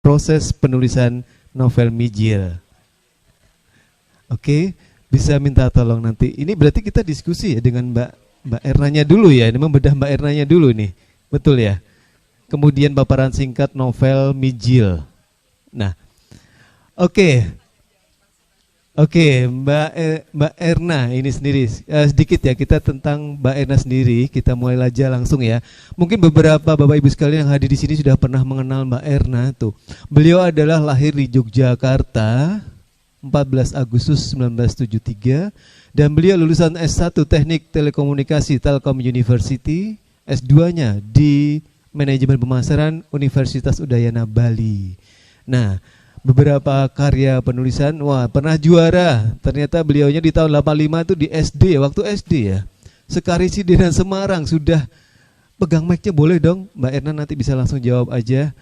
proses penulisan novel Mijil. Oke, bisa minta tolong nanti. Ini berarti kita diskusi ya dengan Mbak Ernanya dulu ya. Ini membedah Mbak Ernanya dulu nih. Betul ya? Kemudian paparan singkat novel Mijil. Nah, oke. Oke, Mbak Erna ini sendiri sedikit ya kita tentang Mbak Erna sendiri. Kita mulai aja langsung ya. Mungkin beberapa Bapak Ibu sekalian yang hadir di sini sudah pernah mengenal Mbak Erna tuh. Beliau adalah lahir di Yogyakarta 14 Agustus 1973 dan beliau lulusan S1 Teknik Telekomunikasi Telkom University, S2-nya di Manajemen Pemasaran Universitas Udayana Bali. Nah, beberapa karya penulisan, wah pernah juara. Ternyata beliaunya di tahun 85 itu di SD, waktu SD ya. Sekarisi dan Semarang sudah pegang mic-nya, boleh dong Mbak Erna nanti bisa langsung jawab aja.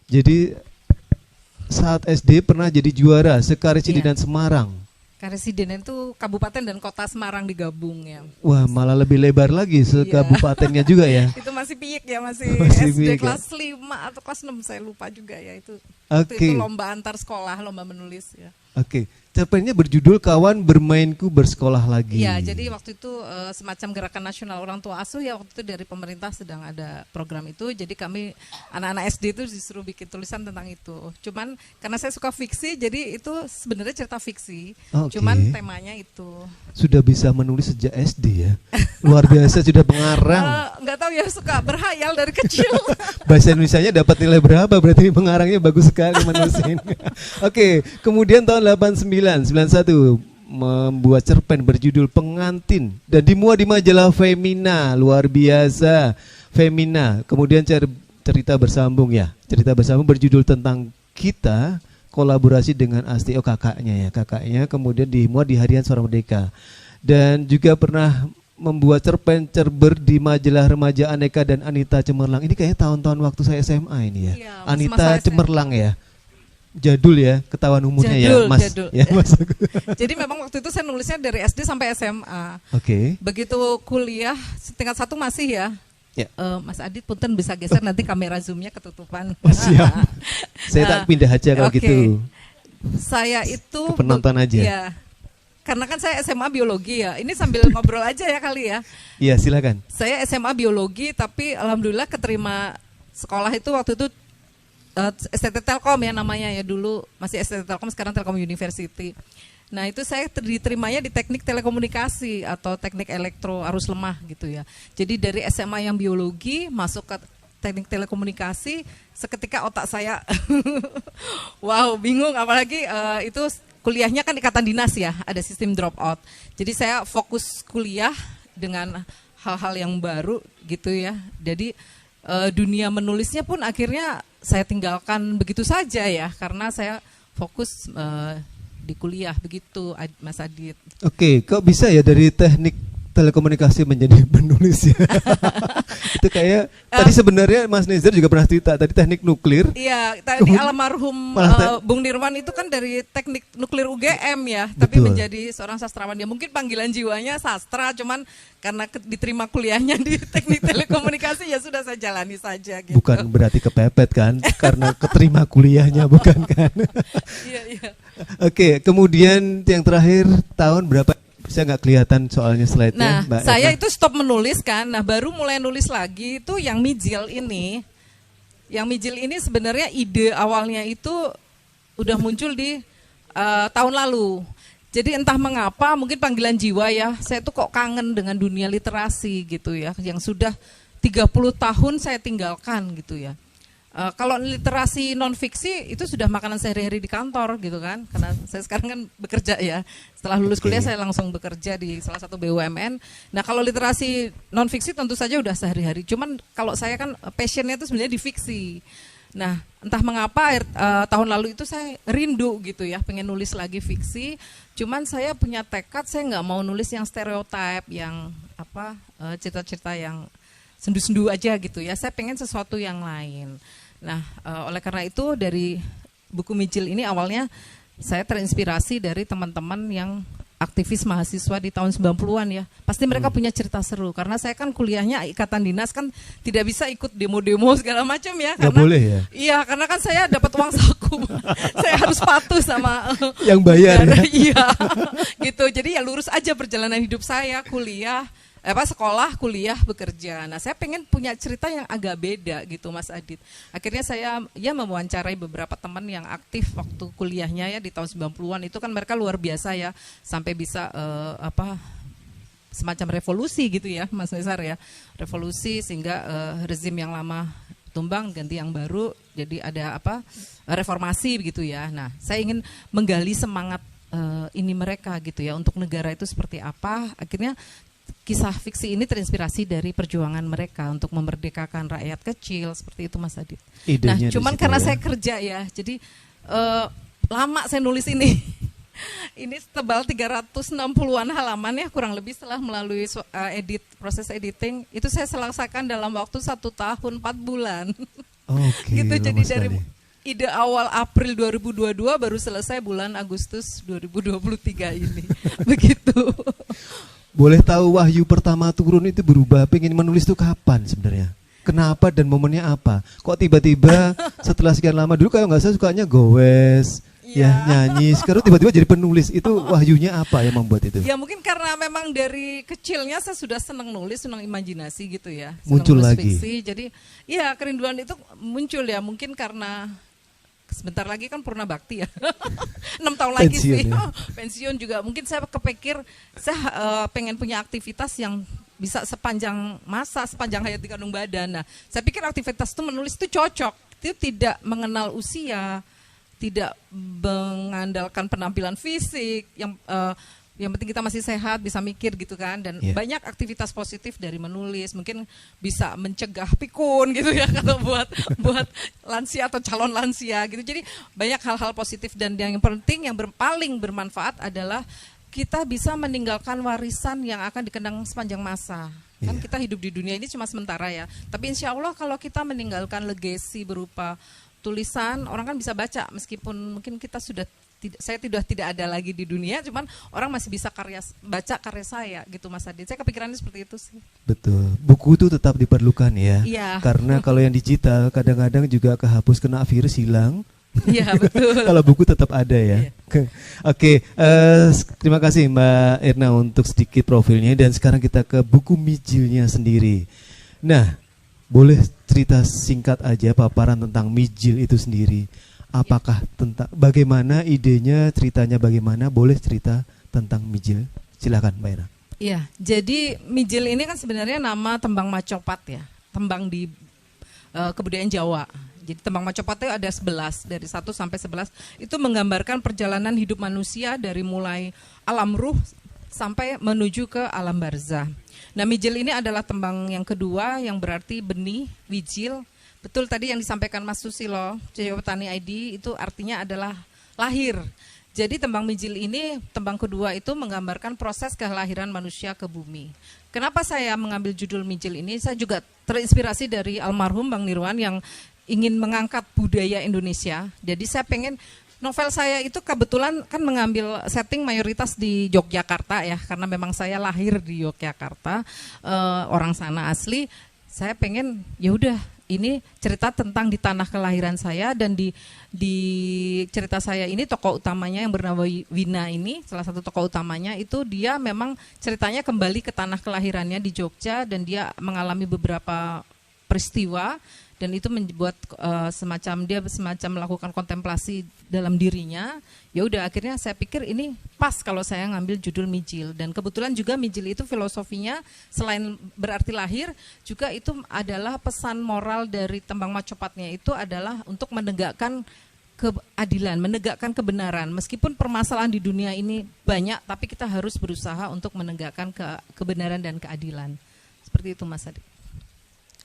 Jadi saat SD pernah jadi juara Sekarisi dan Semarang. Karesiden itu kabupaten dan kota Semarang digabung ya. Wah malah lebih lebar lagi kabupatennya juga ya. Itu masih piik ya, masih piik, SD kelas ya? 5 atau kelas 6 saya lupa juga ya itu. Itu lomba antar sekolah, lomba menulis ya. Oke, cerpennya berjudul Kawan Bermainku Bersekolah Lagi. Iya, jadi waktu itu semacam gerakan nasional orang tua asuh ya, waktu itu dari pemerintah sedang ada program itu. Jadi kami anak-anak SD itu disuruh bikin tulisan tentang itu. Cuman karena saya suka fiksi, jadi itu sebenarnya cerita fiksi. Cuman temanya itu. Sudah bisa menulis sejak SD ya. Luar biasa, sudah pengarang. Enggak tahu ya, suka berhayal dari kecil. Bahasa Indonesianya dapat nilai berapa? Berarti pengarangnya bagus sekali menulisin. Oke, kemudian tahun 91 membuat cerpen berjudul Pengantin dan dimuat di majalah Femina. Luar biasa, Femina. Kemudian cerita bersambung ya. Cerita bersambung berjudul Tentang Kita, kolaborasi dengan Astio kakaknya. Kemudian dimuat di Harian Suara Merdeka. Dan juga pernah membuat cerpen Cerber di majalah Remaja Aneka dan Anita Cemerlang. Ini kayaknya tahun-tahun waktu saya SMA ini ya. Iya, Anita Cemerlang ya. Jadul ya, ketahuan umurnya ya, Mas. Jadul. Ya, Mas. Jadi memang waktu itu saya nulisnya dari SD sampai SMA. Oke. Begitu kuliah tingkat 1 masih ya. Mas Adit punten bisa geser nanti kamera zoomnya ketutupan. Siap. Saya tak pindah aja kalau gitu. Saya itu ke penonton aja. Ya. Karena kan saya SMA biologi ya. Ini sambil ngobrol aja ya kali ya. Iya, silakan. Saya SMA biologi tapi alhamdulillah keterima sekolah itu waktu itu STT Telkom ya namanya ya, dulu masih STT Telkom, sekarang Telkom University. Nah itu saya diterimanya di teknik telekomunikasi atau teknik elektro arus lemah gitu ya. Jadi dari SMA yang biologi masuk ke teknik telekomunikasi, seketika otak saya wow bingung, apalagi itu kuliahnya kan ikatan dinas ya, ada sistem drop out. Jadi saya fokus kuliah dengan hal-hal yang baru gitu ya. Jadi dunia menulisnya pun akhirnya saya tinggalkan begitu saja ya, karena saya fokus di kuliah begitu, Mas Adit. Oke, kok bisa ya dari teknik telekomunikasi menjadi penulis ya? Itu kayak tadi sebenarnya Mas Nezar juga pernah cerita tadi teknik nuklir. Iya, tadi almarhum Bung Nirwan itu kan dari teknik nuklir UGM ya, tapi menjadi seorang sastrawan. Dia mungkin panggilan jiwanya sastra, cuman karena diterima kuliahnya di teknik telekomunikasi ya sudah saya jalani saja gitu. Bukan berarti kepepet kan, karena keterima kuliahnya bukan kan? Iya. Oke, kemudian yang terakhir tahun berapa? Saya nggak kelihatan soalnya slide-nya. Nah, saya itu stop menulis kan. Nah, baru mulai nulis lagi itu yang Mijil ini. Yang Mijil ini sebenarnya ide awalnya itu udah muncul di tahun lalu. Jadi entah mengapa, mungkin panggilan jiwa ya. Saya tuh kok kangen dengan dunia literasi gitu ya, yang sudah 30 tahun saya tinggalkan gitu ya. Kalau literasi non fiksi itu sudah makanan sehari-hari di kantor gitu kan, karena saya sekarang kan bekerja ya, setelah lulus kuliah saya langsung bekerja di salah satu BUMN. Nah kalau literasi non fiksi tentu saja udah sehari-hari, cuman kalau saya kan passionnya itu sebenarnya di fiksi. Nah entah mengapa tahun lalu itu saya rindu gitu ya, pengen nulis lagi fiksi, cuman saya punya tekad saya nggak mau nulis yang stereotip, yang apa cerita-cerita yang sendu-sendu aja gitu ya, saya pengen sesuatu yang lain. Nah, oleh karena itu dari buku Mijil ini awalnya saya terinspirasi dari teman-teman yang aktivis mahasiswa di tahun 90-an ya. Pasti mereka punya cerita seru karena saya kan kuliahnya ikatan dinas kan tidak bisa ikut demo-demo segala macam ya. Nggak boleh ya? Iya, karena kan saya dapat uang saku. Saya harus patuh sama yang bayar ya? Iya, gitu. Jadi ya lurus aja perjalanan hidup saya, kuliah, sekolah, kuliah, bekerja. Nah, saya pengen punya cerita yang agak beda gitu, Mas Adit. Akhirnya saya ya mewawancarai beberapa teman yang aktif waktu kuliahnya ya di tahun 90-an. Itu kan mereka luar biasa ya, sampai bisa semacam revolusi gitu ya, Mas Nesar ya. Revolusi sehingga rezim yang lama tumbang, ganti yang baru. Jadi ada reformasi begitu ya. Nah, saya ingin menggali semangat ini mereka gitu ya, untuk negara itu seperti apa. Akhirnya kisah fiksi ini terinspirasi dari perjuangan mereka untuk memerdekakan rakyat kecil seperti itu, Mas Adit. Idenya nah, cuman karena saya kerja ya, jadi lama saya nulis ini. Ini tebal 360-an halaman ya, kurang lebih setelah melalui proses editing itu saya selesaikan dalam waktu 1 tahun 4 bulan. Gitu, jadi dari ide awal April 2022 baru selesai bulan Agustus 2023 ini. Begitu. Boleh tahu wahyu pertama turun itu berubah pengen menulis itu kapan sebenarnya? Kenapa dan momennya apa? Kok tiba-tiba setelah sekian lama, dulu kalau nggak salah sukanya gowes, ya nyanyi, sekarang tiba-tiba jadi penulis. Itu wahyunya apa yang membuat itu? Ya mungkin karena memang dari kecilnya saya sudah senang nulis, senang imajinasi gitu ya. Muncul lagi. Fiksi. Jadi ya kerinduan itu muncul ya, mungkin karena sebentar lagi kan Purna Bakti ya. 6 tahun lagi sih. Ya. Pensiun juga. Mungkin saya kepikir saya pengen punya aktivitas yang bisa sepanjang masa, sepanjang hayat di kandung badan. Nah, saya pikir aktivitas itu menulis itu cocok. Itu tidak mengenal usia, tidak mengandalkan penampilan fisik, yang penting kita masih sehat, bisa mikir gitu kan, dan banyak aktivitas positif dari menulis, mungkin bisa mencegah pikun gitu ya kalau buat lansia atau calon lansia gitu. Jadi banyak hal-hal positif, dan yang penting yang paling bermanfaat adalah kita bisa meninggalkan warisan yang akan dikenang sepanjang masa. Kan kita hidup di dunia ini cuma sementara ya, tapi insya Allah kalau kita meninggalkan legacy berupa tulisan, orang kan bisa baca meskipun mungkin kita sudah saya tidak ada lagi di dunia, cuman orang masih bisa baca karya saya gitu, Mas Adit. Saya kepikirannya seperti itu sih. Betul, buku itu tetap diperlukan ya. Iya. Karena kalau yang digital kadang-kadang juga kehapus, kena virus, hilang. Iya, betul. Kalau buku tetap ada ya. Oke, terima kasih Mbak Erna untuk sedikit profilnya, dan sekarang kita ke buku Mijilnya sendiri. Nah, boleh cerita singkat aja paparan tentang Mijil itu sendiri. Apakah tentang bagaimana idenya, ceritanya bagaimana? Boleh cerita tentang Mijil? Silakan Mbak Erna. Iya, jadi Mijil ini kan sebenarnya nama tembang macopat ya, tembang di kebudayaan Jawa. Jadi tembang macopat itu ada 11, dari 1 sampai 11. Itu menggambarkan perjalanan hidup manusia dari mulai alam ruh sampai menuju ke alam barzah. Nah, Mijil ini adalah tembang yang kedua yang berarti benih, wijil. Betul tadi yang disampaikan Mas Susilo, Jawa Petani ID, itu artinya adalah lahir. Jadi tembang Mijil ini, tembang kedua itu menggambarkan proses kelahiran manusia ke bumi. Kenapa saya mengambil judul Mijil ini? Saya juga terinspirasi dari almarhum Bang Nirwan yang ingin mengangkat budaya Indonesia. Jadi saya pengen, novel saya itu kebetulan kan mengambil setting mayoritas di Yogyakarta ya, karena memang saya lahir di Yogyakarta, orang sana asli. Saya pengen ya udah, ini cerita tentang di tanah kelahiran saya, dan di cerita saya ini tokoh utamanya yang bernama Wina ini, salah satu tokoh utamanya itu dia memang ceritanya kembali ke tanah kelahirannya di Jogja, dan dia mengalami beberapa peristiwa, dan itu membuat dia semacam melakukan kontemplasi dalam dirinya. Ya udah, akhirnya saya pikir ini pas kalau saya ngambil judul Mijil, dan kebetulan juga Mijil itu filosofinya selain berarti lahir, juga itu adalah pesan moral dari tembang macopatnya itu adalah untuk menegakkan keadilan, menegakkan kebenaran. Meskipun permasalahan di dunia ini banyak, tapi kita harus berusaha untuk menegakkan kebenaran dan keadilan. Seperti itu, Mas Adi.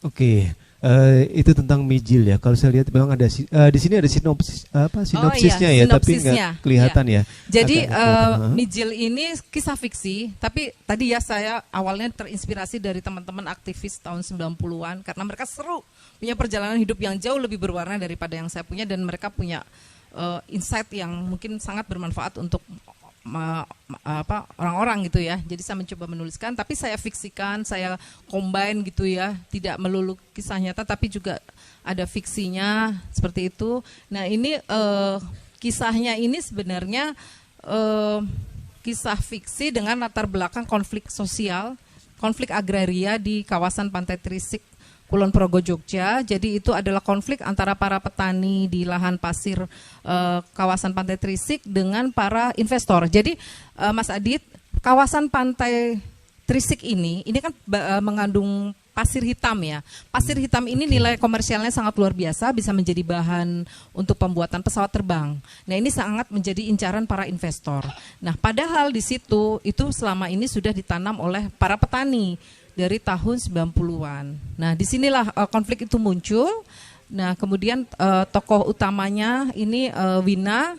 Oke. Itu tentang Mijil ya. Kalau saya lihat memang ada di sini ada sinopsisnya ya, tapi nggak kelihatan ya. Jadi Mijil ini kisah fiksi, tapi tadi ya saya awalnya terinspirasi dari teman-teman aktivis tahun 90-an karena mereka seru, punya perjalanan hidup yang jauh lebih berwarna daripada yang saya punya, dan mereka punya insight yang mungkin sangat bermanfaat untuk orang-orang gitu ya. Jadi saya mencoba menuliskan, tapi saya fiksikan, saya combine gitu ya, tidak melulu kisah nyata, tapi juga ada fiksinya seperti itu. Nah ini kisahnya ini sebenarnya kisah fiksi dengan latar belakang konflik sosial, konflik agraria di kawasan Pantai Trisik, Kulon Progo, Jogja. Jadi itu adalah konflik antara para petani di lahan pasir kawasan Pantai Trisik dengan para investor. Jadi Mas Adit, kawasan Pantai Trisik ini kan mengandung pasir hitam ya. Pasir hitam ini nilai komersialnya sangat luar biasa, bisa menjadi bahan untuk pembuatan pesawat terbang. Nah ini sangat menjadi incaran para investor. Nah padahal di situ itu selama ini sudah ditanam oleh para petani dari tahun 90-an. Nah disinilah konflik itu muncul. Nah kemudian tokoh utamanya ini Wina.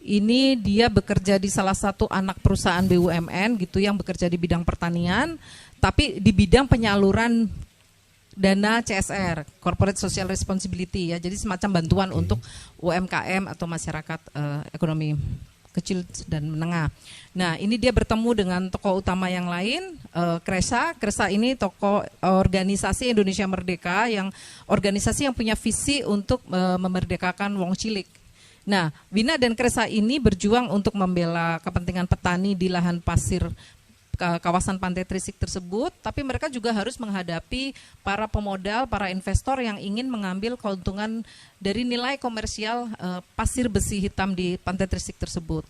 Ini dia bekerja di salah satu anak perusahaan BUMN gitu yang bekerja di bidang pertanian, tapi di bidang penyaluran dana CSR, Corporate Social Responsibility ya. Jadi semacam bantuan untuk UMKM atau masyarakat ekonomi kecil dan menengah. Nah, ini dia bertemu dengan tokoh utama yang lain, Kresa. Kresa ini tokoh organisasi Indonesia Merdeka, yang organisasi yang punya visi untuk memerdekakan wong cilik. Nah, Wina dan Kresa ini berjuang untuk membela kepentingan petani di lahan pasir kawasan Pantai Trisik tersebut, tapi mereka juga harus menghadapi para pemodal, para investor yang ingin mengambil keuntungan dari nilai komersial pasir besi hitam di Pantai Trisik tersebut.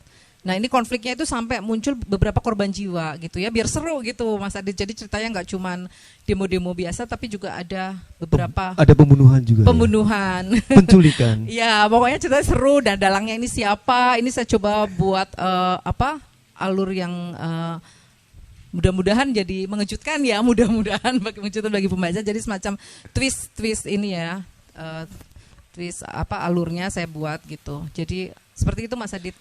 Nah ini konfliknya itu sampai muncul beberapa korban jiwa gitu ya, biar seru gitu Mas Adit. Jadi ceritanya nggak cuma demo-demo biasa, tapi juga ada beberapa ada pembunuhan juga. Pembunuhan, ya? Penculikan. Ya pokoknya ceritanya seru dan dalangnya ini siapa? Ini saya coba buat alur yang mudah-mudahan jadi mengejutkan ya, mudah-mudahan mengejutkan bagi pembaca. Jadi semacam twist ini ya, twist alurnya saya buat gitu. Jadi seperti itu Mas Adit.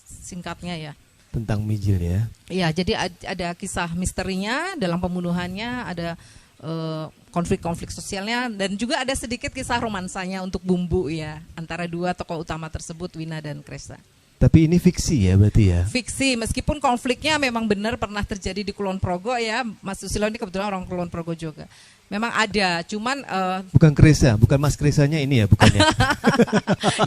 Singkatnya ya tentang Mijil ya. Iya, jadi ada kisah misterinya dalam pembunuhannya, ada konflik-konflik sosialnya, dan juga ada sedikit kisah romansanya untuk bumbu ya antara dua tokoh utama tersebut, Wina dan Kresa. Tapi ini fiksi ya berarti ya? Fiksi, meskipun konfliknya memang benar pernah terjadi di Kulon Progo ya. Mas Susilo ini kebetulan orang Kulon Progo juga. Memang ada, cuman bukan Kresa, bukan Mas Kresanya ini ya, bukannya?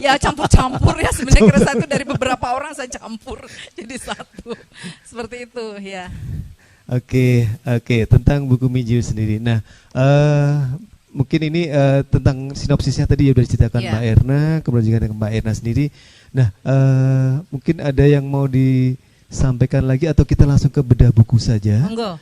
Ya campur-campur ya, sebenarnya Kresa itu dari beberapa orang saya campur jadi satu, seperti itu ya. Oke, tentang buku Mijil sendiri. Nah, mungkin ini tentang sinopsisnya tadi ya sudah diceritakan Mbak Erna, kemudian juga dengan Mbak Erna sendiri. Nah, mungkin ada yang mau disampaikan lagi atau kita langsung ke bedah buku saja? Monggo.